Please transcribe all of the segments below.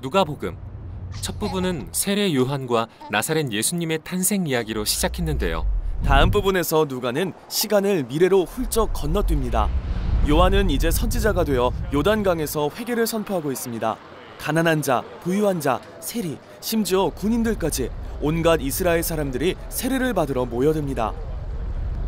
누가복음 첫 부분은 세례 요한과 나사렛 예수님의 탄생 이야기로 시작했는데요. 다음 부분에서 누가는 시간을 미래로 훌쩍 건너뜁니다. 요한은 이제 선지자가 되어 요단강에서 회개를 선포하고 있습니다. 가난한 자, 부유한 자, 세리, 심지어 군인들까지 온갖 이스라엘 사람들이 세례를 받으러 모여듭니다.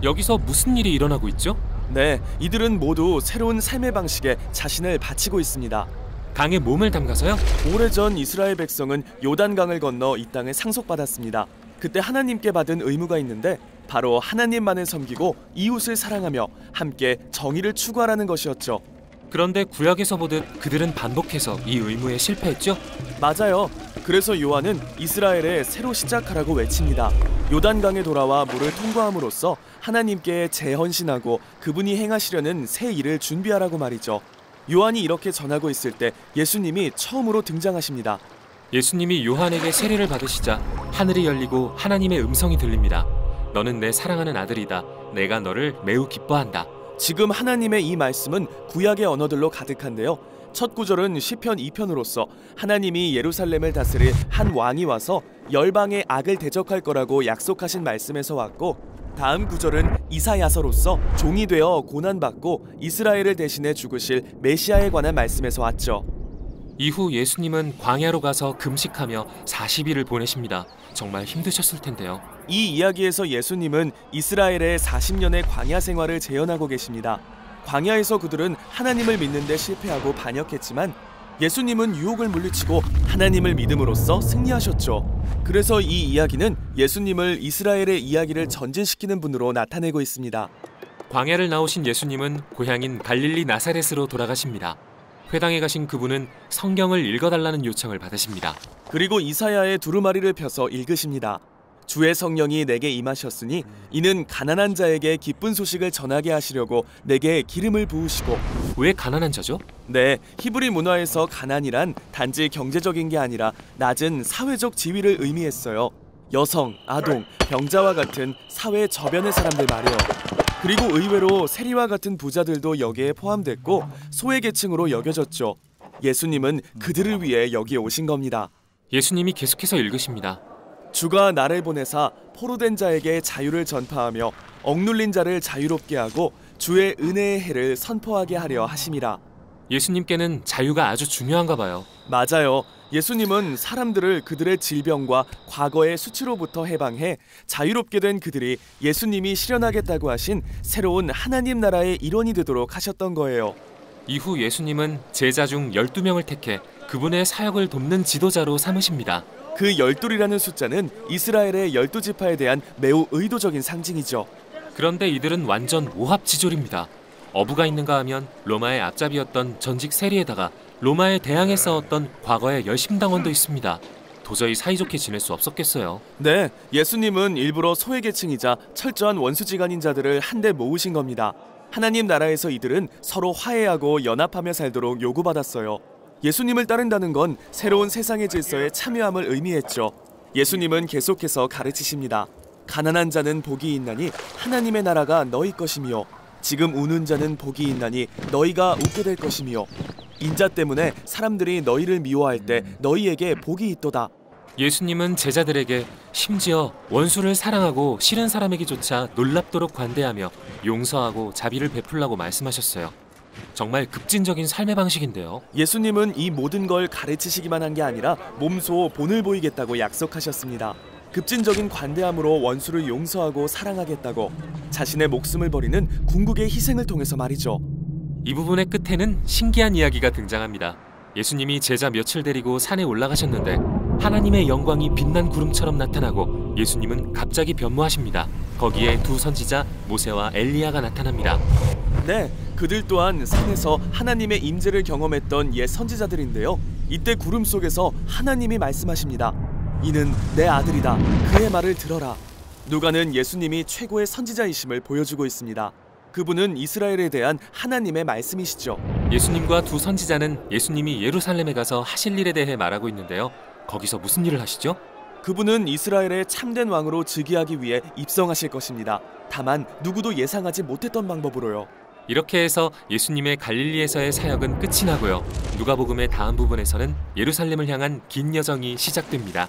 여기서 무슨 일이 일어나고 있죠? 네, 이들은 모두 새로운 삶의 방식에 자신을 바치고 있습니다. 강에 몸을 담가서요? 오래전 이스라엘 백성은 요단강을 건너 이 땅을 상속받았습니다. 그때 하나님께 받은 의무가 있는데 바로 하나님만을 섬기고 이웃을 사랑하며 함께 정의를 추구하라는 것이었죠. 그런데 구약에서 보듯 그들은 반복해서 이 의무에 실패했죠? 맞아요. 그래서 요한은 이스라엘에 새로 시작하라고 외칩니다. 요단강에 돌아와 물을 통과함으로써 하나님께 재헌신하고 그분이 행하시려는 새 일을 준비하라고 말이죠. 요한이 이렇게 전하고 있을 때 예수님이 처음으로 등장하십니다. 예수님이 요한에게 세례를 받으시자 하늘이 열리고 하나님의 음성이 들립니다. 너는 내 사랑하는 아들이다. 내가 너를 매우 기뻐한다. 지금 하나님의 이 말씀은 구약의 언어들로 가득한데요. 첫 구절은 시편 2편으로서 하나님이 예루살렘을 다스릴 한 왕이 와서 열방의 악을 대적할 거라고 약속하신 말씀에서 왔고, 다음 구절은 이사야서로서 종이 되어 고난받고 이스라엘을 대신해 죽으실 메시아에 관한 말씀에서 왔죠. 이후 예수님은 광야로 가서 금식하며 40일을 보내십니다. 정말 힘드셨을 텐데요. 이 이야기에서 예수님은 이스라엘의 40년의 광야 생활을 재현하고 계십니다. 광야에서 그들은 하나님을 믿는 데 실패하고 반역했지만 예수님은 유혹을 물리치고 하나님을 믿음으로써 승리하셨죠. 그래서 이 이야기는 예수님을 이스라엘의 이야기를 전진시키는 분으로 나타내고 있습니다. 광야를 나오신 예수님은 고향인 갈릴리 나사렛으로 돌아가십니다. 회당에 가신 그분은 성경을 읽어달라는 요청을 받으십니다. 그리고 이사야의 두루마리를 펴서 읽으십니다. 주의 성령이 내게 임하셨으니 이는 가난한 자에게 기쁜 소식을 전하게 하시려고 내게 기름을 부으시고. 왜 가난한 자죠? 네, 히브리 문화에서 가난이란 단지 경제적인 게 아니라 낮은 사회적 지위를 의미했어요. 여성, 아동, 병자와 같은 사회 저변의 사람들 말이에요. 그리고 의외로 세리와 같은 부자들도 여기에 포함됐고 소외계층으로 여겨졌죠. 예수님은 그들을 위해 여기에 오신 겁니다. 예수님이 계속해서 읽으십니다. 주가 나를 보내사 포로된 자에게 자유를 전파하며 억눌린 자를 자유롭게 하고 주의 은혜의 해를 선포하게 하려 하심이라. 예수님께는 자유가 아주 중요한가 봐요. 맞아요. 예수님은 사람들을 그들의 질병과 과거의 수치로부터 해방해 자유롭게 된 그들이 예수님이 실현하겠다고 하신 새로운 하나님 나라의 일원이 되도록 하셨던 거예요. 이후 예수님은 제자 중 12명을 택해 그분의 사역을 돕는 지도자로 삼으십니다. 그 12이라는 숫자는 이스라엘의 12지파에 대한 매우 의도적인 상징이죠. 그런데 이들은 완전 오합지졸입니다. 어부가 있는가 하면 로마의 앞잡이였던 전직 세리에다가 로마에 대항해 싸웠던 과거의 열심당원도 있습니다. 도저히 사이좋게 지낼 수 없었겠어요. 네, 예수님은 일부러 소외계층이자 철저한 원수지간인 자들을 한데 모으신 겁니다. 하나님 나라에서 이들은 서로 화해하고 연합하며 살도록 요구받았어요. 예수님을 따른다는 건 새로운 세상의 질서에 참여함을 의미했죠. 예수님은 계속해서 가르치십니다. 가난한 자는 복이 있나니 하나님의 나라가 너희 것이며 지금 우는 자는 복이 있나니 너희가 웃게 될 것이며 인자 때문에 사람들이 너희를 미워할 때 너희에게 복이 있도다. 예수님은 제자들에게 심지어 원수를 사랑하고 싫은 사람에게조차 놀랍도록 관대하며 용서하고 자비를 베풀라고 말씀하셨어요. 정말 급진적인 삶의 방식인데요. 예수님은 이 모든 걸 가르치시기만 한 게 아니라 몸소 본을 보이겠다고 약속하셨습니다. 급진적인 관대함으로 원수를 용서하고 사랑하겠다고 자신의 목숨을 버리는 궁극의 희생을 통해서 말이죠. 이 부분의 끝에는 신기한 이야기가 등장합니다. 예수님이 제자 몇을 데리고 산에 올라가셨는데 하나님의 영광이 빛난 구름처럼 나타나고 예수님은 갑자기 변모하십니다. 거기에 두 선지자 모세와 엘리야가 나타납니다. 네, 그들 또한 산에서 하나님의 임재를 경험했던 옛 선지자들인데요. 이때 구름 속에서 하나님이 말씀하십니다. 이는 내 아들이다. 그의 말을 들어라. 누가는 예수님이 최고의 선지자이심을 보여주고 있습니다. 그분은 이스라엘에 대한 하나님의 말씀이시죠. 예수님과 두 선지자는 예수님이 예루살렘에 가서 하실 일에 대해 말하고 있는데요. 거기서 무슨 일을 하시죠? 그분은 이스라엘의 참된 왕으로 즉위하기 위해 입성하실 것입니다. 다만 누구도 예상하지 못했던 방법으로요. 이렇게 해서 예수님의 갈릴리에서의 사역은 끝이 나고요. 누가복음의 다음 부분에서는 예루살렘을 향한 긴 여정이 시작됩니다.